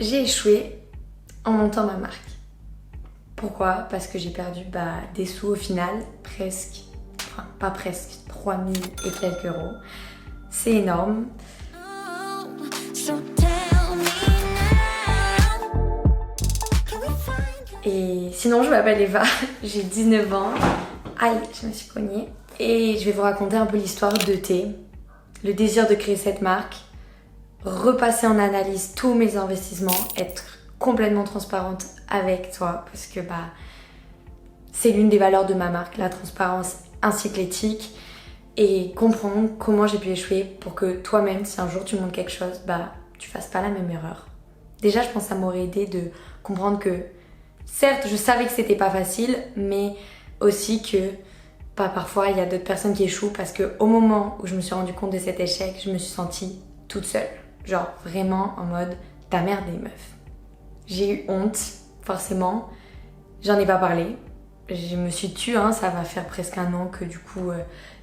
J'ai échoué en montant ma marque. Pourquoi? Parce que j'ai perdu des sous au final, presque, enfin pas presque, 3000 et quelques euros. C'est énorme. Et sinon, je m'appelle Eva, j'ai 19 ans. Aïe, je me suis cognée. Et je vais vous raconter un peu l'histoire d'ET, le désir de créer cette marque, repasser en analyse tous mes investissements, être complètement transparente avec toi parce que c'est l'une des valeurs de ma marque, la transparence ainsi que l'éthique, et comprendre comment j'ai pu échouer pour que toi-même, si un jour tu montes quelque chose, tu fasses pas la même erreur. Déjà, je pense que ça m'aurait aidé de comprendre que certes, je savais que c'était pas facile, mais aussi que parfois il y a d'autres personnes qui échouent parce que au moment où je me suis rendu compte de cet échec, je me suis sentie toute seule. Genre vraiment en mode ta merde des meufs. J'ai eu honte, forcément. J'en ai pas parlé. Je me suis tue, ça va faire presque un an que du coup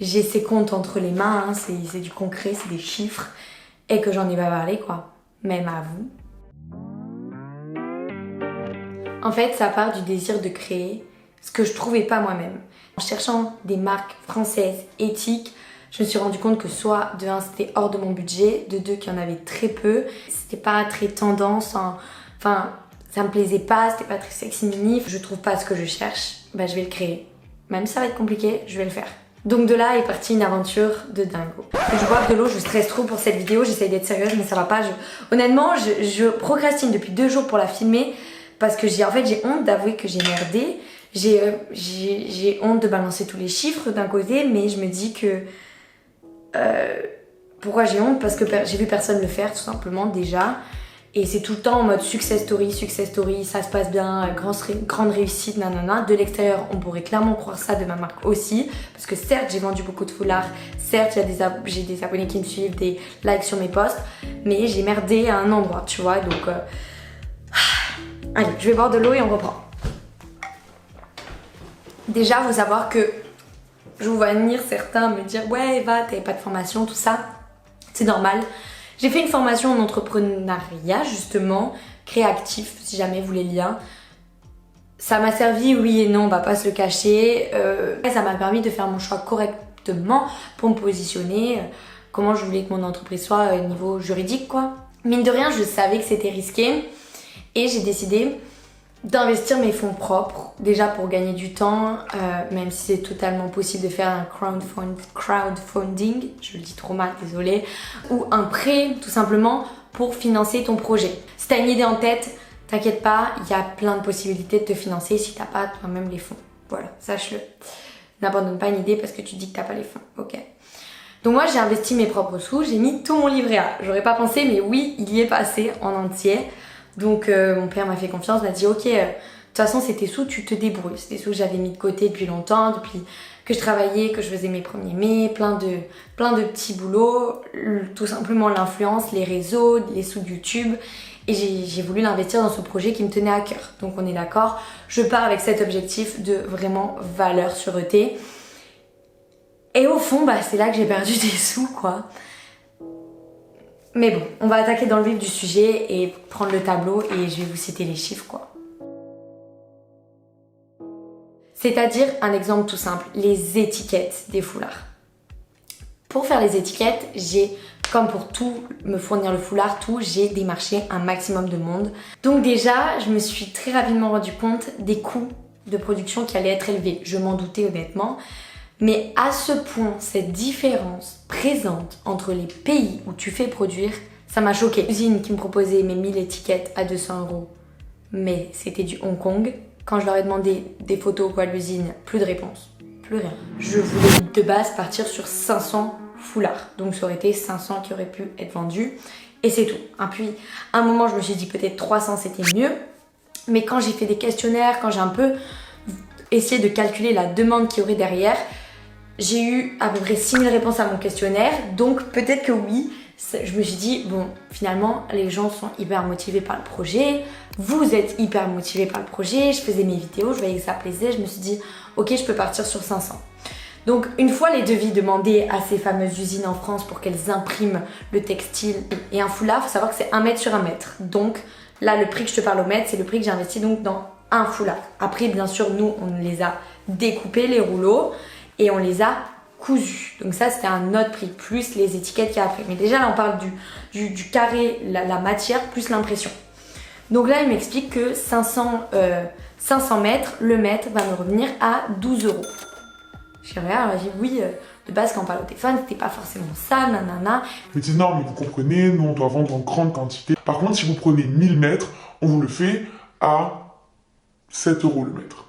j'ai ces comptes entre les mains, c'est du concret, c'est des chiffres, et que j'en ai pas parlé quoi, même à vous. En fait, ça part du désir de créer ce que je trouvais pas moi-même. En cherchant des marques françaises éthiques, je me suis rendu compte que soit de un c'était hors de mon budget, de deux qu'il y en avait très peu, c'était pas très tendance, enfin ça me plaisait pas, c'était pas très sexy mini, je trouve pas ce que je cherche, je vais le créer. Même si ça va être compliqué, je vais le faire. Donc de là est partie une aventure de dingo. Je bois de l'eau, je stresse trop pour cette vidéo, j'essaye d'être sérieuse mais ça va pas. Honnêtement, je procrastine depuis 2 jours pour la filmer parce que j'ai honte d'avouer que j'ai merdé. J'ai honte de balancer tous les chiffres d'un côté, mais je me dis que pourquoi j'ai honte? Parce que j'ai vu personne le faire tout simplement déjà. Et c'est tout le temps en mode success story, ça se passe bien, grande réussite, nanana. De l'extérieur, on pourrait clairement croire ça de ma marque aussi. Parce que certes, j'ai vendu beaucoup de foulards, certes, j'ai des abonnés qui me suivent, des likes sur mes posts, mais j'ai merdé à un endroit, tu vois. Donc, allez, je vais boire de l'eau et on reprend. Déjà, faut savoir que je vous vois venir certains me dire « Ouais, Eva, t'avais pas de formation, tout ça. » C'est normal. J'ai fait une formation en entrepreneuriat, justement, créatif, si jamais vous voulez le lien. Ça m'a servi, oui et non, on va pas se le cacher. Ça m'a permis de faire mon choix correctement pour me positionner, comment je voulais que mon entreprise soit au niveau juridique, quoi. Mine de rien, je savais que c'était risqué et j'ai décidé d'investir mes fonds propres, déjà pour gagner du temps, même si c'est totalement possible de faire un crowdfunding, je le dis trop mal, désolée, ou un prêt tout simplement pour financer ton projet. Si t'as une idée en tête, t'inquiète pas, il y a plein de possibilités de te financer si t'as pas toi-même les fonds. Voilà, sache-le. N'abandonne pas une idée parce que tu dis que t'as pas les fonds, ok? Donc moi j'ai investi mes propres sous, j'ai mis tout mon livret A. J'aurais pas pensé, mais oui, il y est passé en entier. Donc mon père m'a fait confiance, m'a dit ok, de toute façon c'est tes sous, tu te débrouilles. C'est des sous que j'avais mis de côté depuis longtemps, depuis que je travaillais, que je faisais mes premiers mai, plein de petits boulots, tout simplement l'influence, les réseaux, les sous de YouTube. Et j'ai voulu l'investir dans ce projet qui me tenait à cœur. Donc on est d'accord, je pars avec cet objectif de vraiment valeur sur ET. Et au fond, c'est là que j'ai perdu des sous quoi. Mais bon, on va attaquer dans le vif du sujet et prendre le tableau et je vais vous citer les chiffres quoi. C'est-à-dire, un exemple tout simple, les étiquettes des foulards. Pour faire les étiquettes, comme pour tout, me fournir le foulard, j'ai démarché un maximum de monde. Donc déjà, je me suis très rapidement rendu compte des coûts de production qui allaient être élevés. Je m'en doutais honnêtement. Mais à ce point, cette différence présente entre les pays où tu fais produire, ça m'a choquée. L'usine qui me proposait mes 1000 étiquettes à 200 €, mais c'était du Hong Kong. Quand je leur ai demandé des photos à l'usine, plus de réponse, plus rien. Je voulais de base partir sur 500 foulards, donc ça aurait été 500 qui auraient pu être vendus, et c'est tout. Et puis, à un moment, je me suis dit peut-être 300 c'était mieux, mais quand j'ai fait des questionnaires, quand j'ai un peu essayé de calculer la demande qu'il y aurait derrière, j'ai eu à peu près 6000 réponses à mon questionnaire, donc peut-être que oui, je me suis dit, bon, finalement, les gens sont hyper motivés par le projet, vous êtes hyper motivés par le projet, je faisais mes vidéos, je voyais que ça plaisait, je me suis dit, ok, je peux partir sur 500. Donc, une fois les devis demandés à ces fameuses usines en France pour qu'elles impriment le textile et un foulard, il faut savoir que c'est 1 mètre sur 1 mètre, donc Là, le prix que je te parle au mètre, c'est le prix que j'ai investi donc dans un foulard. Après, bien sûr, nous, on les a découpés, les rouleaux, et on les a cousus. Donc ça, c'était un autre prix, plus les étiquettes qu'il y a après. Mais déjà, là, on parle du carré, la matière, plus l'impression. Donc là, il m'explique que 500 mètres, le mètre va me revenir à 12 euros. Je regarde, alors j'ai dit oui, de base, quand on parle au téléphone, c'était pas forcément ça, nanana. Je me dis non, mais vous comprenez, nous, on doit vendre en grande quantité. Par contre, si vous prenez 1000 mètres, on vous le fait à 7 euros le mètre.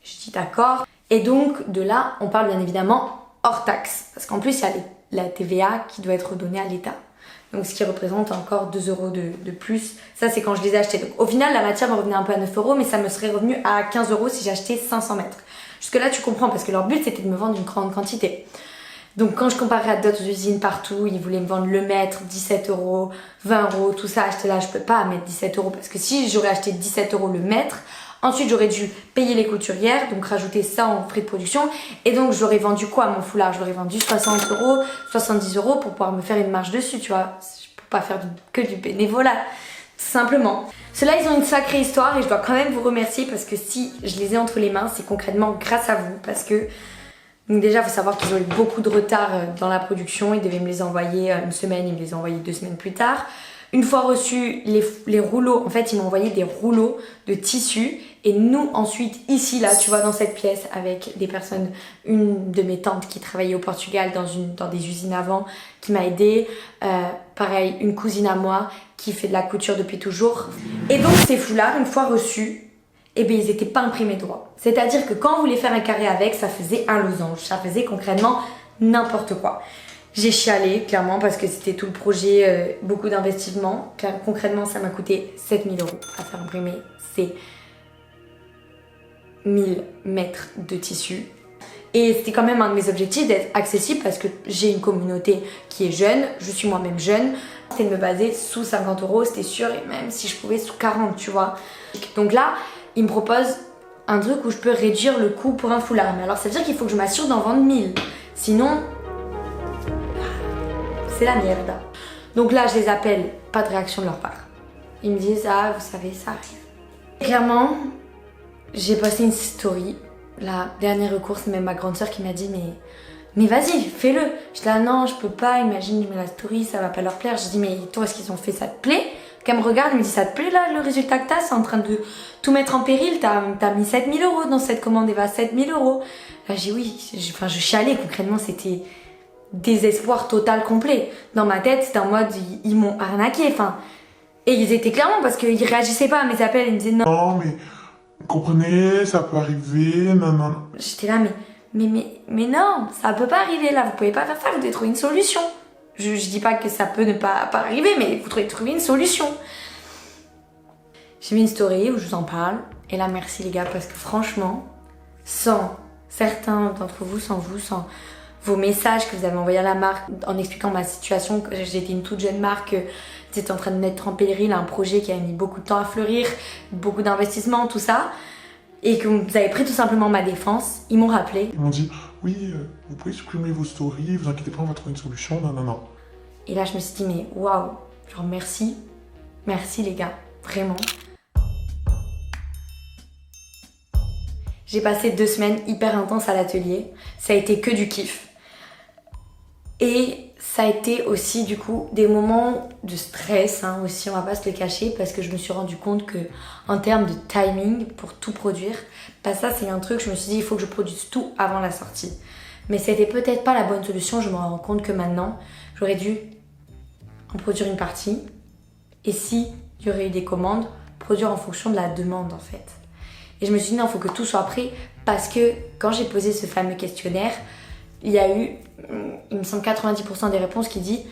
Je dis d'accord. Et donc, de là, on parle bien évidemment hors taxe. Parce qu'en plus, il y a la TVA qui doit être donnée à l'État. Donc, ce qui représente encore 2 euros de plus. Ça, c'est quand je les ai achetés. Donc, au final, la matière me revenait un peu à 9 euros, mais ça me serait revenu à 15 euros si j'achetais 500 mètres. Jusque-là, tu comprends, parce que leur but, c'était de me vendre une grande quantité. Donc, quand je comparais à d'autres usines partout, ils voulaient me vendre le mètre, 17 euros, 20 euros, tout ça. J'étais là, je peux pas mettre 17 euros, parce que si j'aurais acheté 17 euros le mètre, ensuite, j'aurais dû payer les couturières, donc rajouter ça en frais de production. Et donc, j'aurais vendu quoi, mon foulard? J'aurais vendu 60 euros, 70 euros pour pouvoir me faire une marge dessus, tu vois. Je peux pas faire que du bénévolat, tout simplement. Ceux-là, ils ont une sacrée histoire et je dois quand même vous remercier parce que si je les ai entre les mains, c'est concrètement grâce à vous. Parce que, donc déjà, il faut savoir qu'ils ont eu beaucoup de retard dans la production. Ils devaient me les envoyer une semaine, ils me les ont envoyés 2 semaines plus tard. Une fois reçus les rouleaux, en fait, ils m'ont envoyé des rouleaux de tissu. Et nous, ensuite, ici, là, tu vois, dans cette pièce, avec des personnes, une de mes tantes qui travaillait au Portugal dans des usines avant, qui m'a aidée. Pareil, une cousine à moi qui fait de la couture depuis toujours. Et donc, ces foulards, une fois reçus, eh bien, ils n'étaient pas imprimés droit. C'est-à-dire que quand on voulait faire un carré avec, ça faisait un losange. Ça faisait concrètement n'importe quoi. J'ai chialé, clairement, parce que c'était tout le projet, beaucoup d'investissement. Concrètement, ça m'a coûté 7 000 euros à faire imprimer ces 1000 mètres de tissu. Et c'était quand même un de mes objectifs d'être accessible parce que j'ai une communauté qui est jeune, je suis moi-même jeune. C'était de me baser sous 50 euros, c'était sûr, et même si je pouvais sous 40, tu vois. Donc là, il me propose un truc où je peux réduire le coût pour un foulard. Mais alors, ça veut dire qu'il faut que je m'assure d'en vendre 1000. Sinon, c'est la merde. Donc là, je les appelle, pas de réaction de leur part. Ils me disent, ah, vous savez, ça arrive. Et clairement, j'ai posté une story. La dernière recours, c'est même ma grande soeur qui m'a dit, mais vas-y, fais-le. J'étais là, non, je peux pas, imagine, je mets la story, ça va pas leur plaire. Je dis, mais toi, est-ce qu'ils ont fait, ça te plaît? Qu'elle me regarde, elle me dit, ça te plaît là, le résultat que t'as? C'est en train de tout mettre en péril, t'as mis 7 000 euros dans cette commande, Eva, 7 000 euros. Là, j'ai dit oui, je chialais, concrètement, c'était désespoir total, complet. Dans ma tête, c'était en mode, ils m'ont arnaqué, enfin. Et ils étaient clairement, parce qu'ils réagissaient pas à mes appels, ils me disaient non. Non, mais vous comprenez, ça peut arriver, non. J'étais là, mais non, ça peut pas arriver là, vous pouvez pas faire ça, vous devez trouver une solution. Je dis pas que ça peut ne pas arriver, mais vous devez trouver une solution. J'ai mis une story où je vous en parle, et là merci les gars, parce que franchement, sans certains d'entre vous, sans vos messages que vous avez envoyés à la marque en expliquant ma situation, que j'étais une toute jeune marque, j'étais en train de mettre en péril un projet qui a mis beaucoup de temps à fleurir, beaucoup d'investissement, tout ça, et que vous avez pris tout simplement ma défense, ils m'ont rappelé. Ils m'ont dit, oui, vous pouvez supprimer vos stories, vous inquiétez pas, on va trouver une solution, non. Et là je me suis dit, mais waouh, genre merci les gars, vraiment. J'ai passé 2 semaines hyper intenses à l'atelier, ça a été que du kiff. Et ça a été aussi du coup des moments de stress aussi, on va pas se le cacher, parce que je me suis rendu compte que en termes de timing pour tout produire, ça c'est un truc, je me suis dit il faut que je produise tout avant la sortie. Mais c'était peut-être pas la bonne solution, je me rends compte que maintenant j'aurais dû en produire une partie, et si il y aurait eu des commandes, produire en fonction de la demande en fait. Et je me suis dit non, il faut que tout soit prêt, parce que quand j'ai posé ce fameux questionnaire, il y a eu, il me semble 90% des réponses qui dit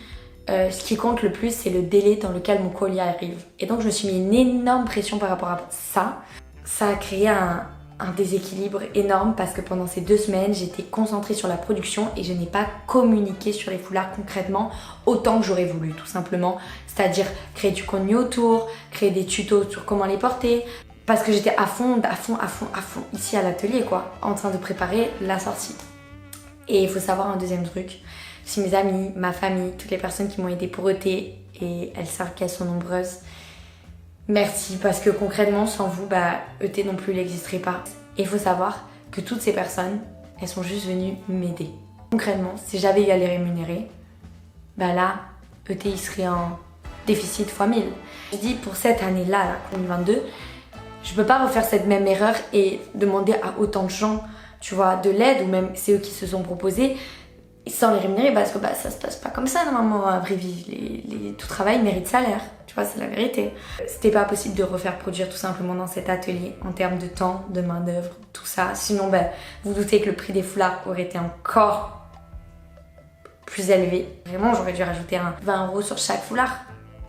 ce qui compte le plus, c'est le délai dans lequel mon colis arrive. Et donc je me suis mis une énorme pression par rapport à ça. Ça a créé un déséquilibre énorme parce que pendant ces 2 semaines, j'étais concentrée sur la production et je n'ai pas communiqué sur les foulards concrètement autant que j'aurais voulu, tout simplement. C'est-à-dire créer du contenu autour, créer des tutos sur comment les porter. Parce que j'étais à fond ici à l'atelier quoi, en train de préparer la sortie. Et il faut savoir un deuxième truc, c'est mes amis, ma famille, toutes les personnes qui m'ont aidée pour ôter, et elles savent qu'elles sont nombreuses. merci, parce que concrètement, sans vous, ET non plus n'existerait pas. Et il faut savoir que toutes ces personnes, elles sont juste venues m'aider. Concrètement, si j'avais eu à les rémunérer, là, ET il serait en déficit x 1000. Je dis pour cette année-là, là, 2022, je peux pas refaire cette même erreur et demander à autant de gens, tu vois, de l'aide, ou même c'est eux qui se sont proposés, sans les rémunérer, parce que ça se passe pas comme ça normalement à vrai vie. Tout travail mérite salaire, tu vois, c'est la vérité. C'était pas possible de refaire produire tout simplement dans cet atelier en termes de temps, de main d'œuvre, tout ça. Sinon, vous doutez que le prix des foulards aurait été encore plus élevé. Vraiment, j'aurais dû rajouter un 20 € sur chaque foulard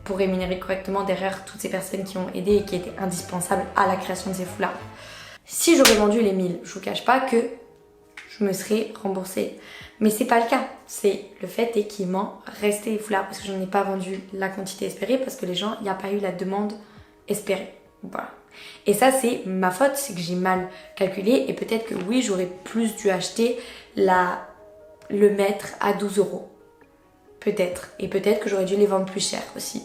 pour rémunérer correctement derrière toutes ces personnes qui ont aidé et qui étaient indispensables à la création de ces foulards. Si j'aurais vendu les 1000, je vous cache pas que je me serais remboursée. Mais c'est pas le cas. C'est le fait est qu'il m'en restait des foulards parce que je n'en ai pas vendu la quantité espérée parce que les gens, il n'y a pas eu la demande espérée. Voilà. Et ça, c'est ma faute, c'est que j'ai mal calculé et peut-être que oui, j'aurais plus dû acheter le mètre à 12 €. Peut-être. Et peut-être que j'aurais dû les vendre plus cher aussi.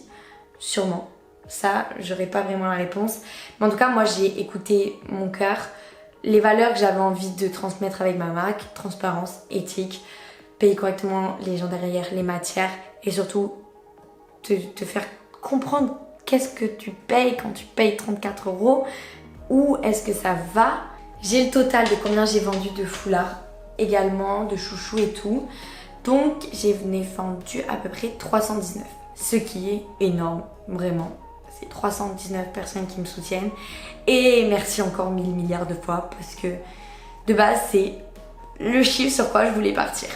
Sûrement. Ça, j'aurais pas vraiment la réponse. Mais en tout cas, moi, j'ai écouté mon cœur. Les valeurs que j'avais envie de transmettre avec ma marque, transparence, éthique, payer correctement les gens derrière, les matières et surtout te faire comprendre qu'est-ce que tu payes quand tu payes 34 €, où est-ce que ça va. J'ai le total de combien j'ai vendu de foulards également, de chouchous et tout. Donc j'ai vendu à peu près 319, ce qui est énorme, vraiment. C'est 319 personnes qui me soutiennent. Et merci encore 1000 milliards de fois parce que de base c'est le chiffre sur quoi je voulais partir.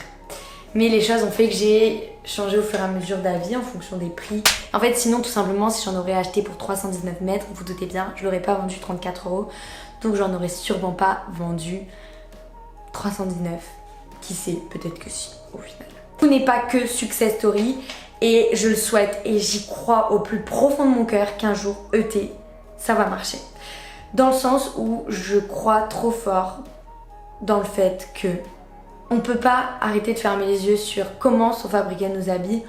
Mais les choses ont fait que j'ai changé au fur et à mesure d'avis en fonction des prix. En fait sinon tout simplement si j'en aurais acheté pour 319 mètres, vous doutez bien, je l'aurais pas vendu 34 €. Donc j'en aurais sûrement pas vendu 319. Qui sait, peut-être que si au final. Tout n'est pas que success story. Et je le souhaite et j'y crois au plus profond de mon cœur qu'un jour ET, ça va marcher. Dans le sens où je crois trop fort dans le fait que on peut pas arrêter de fermer les yeux sur comment sont fabriqués nos habits.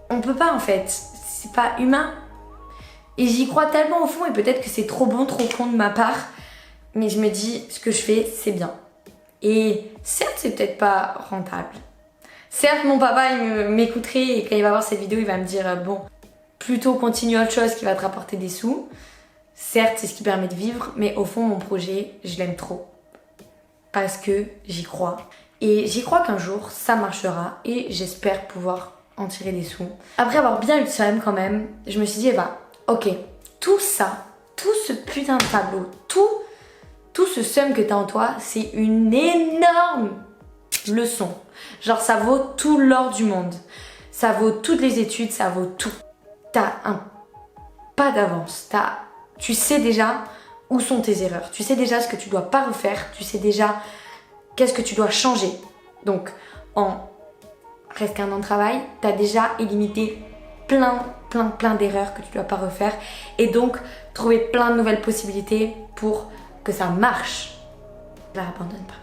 On peut pas en fait, c'est pas humain. Et j'y crois tellement au fond et peut-être que c'est trop bon, trop con de ma part. Mais je me dis, ce que je fais, c'est bien. Et certes, c'est peut-être pas rentable. Certes, mon papa il m'écouterait et quand il va voir cette vidéo, il va me dire bon, plutôt continue autre chose qui va te rapporter des sous. Certes, c'est ce qui permet de vivre, mais au fond, mon projet, je l'aime trop. Parce que j'y crois. Et j'y crois qu'un jour, ça marchera et j'espère pouvoir en tirer des sous. Après avoir bien eu le seum quand même, je me suis dit, ok, tout ça, tout ce putain de tableau, tout ce seum que t'as en toi, c'est une énorme leçon. Genre ça vaut tout l'or du monde. Ça vaut toutes les études, ça vaut tout. T'as un pas d'avance. Tu sais déjà où sont tes erreurs. Tu sais déjà ce que tu dois pas refaire. Tu sais déjà qu'est-ce que tu dois changer. Donc en presque un an de travail, t'as déjà élimité plein d'erreurs que tu dois pas refaire. Et donc trouver plein de nouvelles possibilités pour que ça marche. Là, abandonne pas.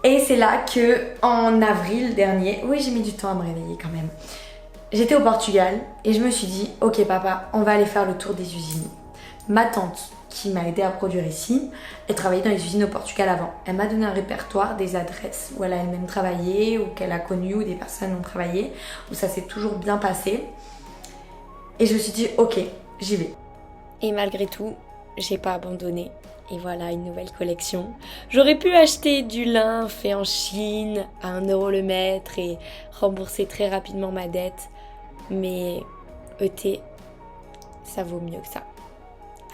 Et c'est là que, en avril dernier, oui j'ai mis du temps à me réveiller quand même, j'étais au Portugal et je me suis dit, ok papa, on va aller faire le tour des usines. Ma tante, qui m'a aidé à produire ici, elle travaillait dans les usines au Portugal avant. Elle m'a donné un répertoire des adresses où elle a elle-même travaillé, ou qu'elle a connu, où des personnes ont travaillé, où ça s'est toujours bien passé. Et je me suis dit, ok, j'y vais. Et malgré tout, j'ai pas abandonné. Et voilà une nouvelle collection. J'aurais pu acheter du lin fait en Chine à 1 € le mètre et rembourser très rapidement ma dette. Mais ET, ça vaut mieux que ça.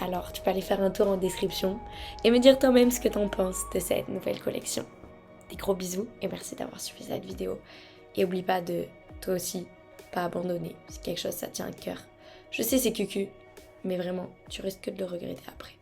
Alors tu peux aller faire un tour en description et me dire toi-même ce que t'en penses de cette nouvelle collection. Des gros bisous et merci d'avoir suivi cette vidéo. Et oublie pas de, toi aussi, pas abandonner. Si quelque chose ça tient à cœur. Je sais c'est cucu, mais vraiment, tu risques de le regretter après.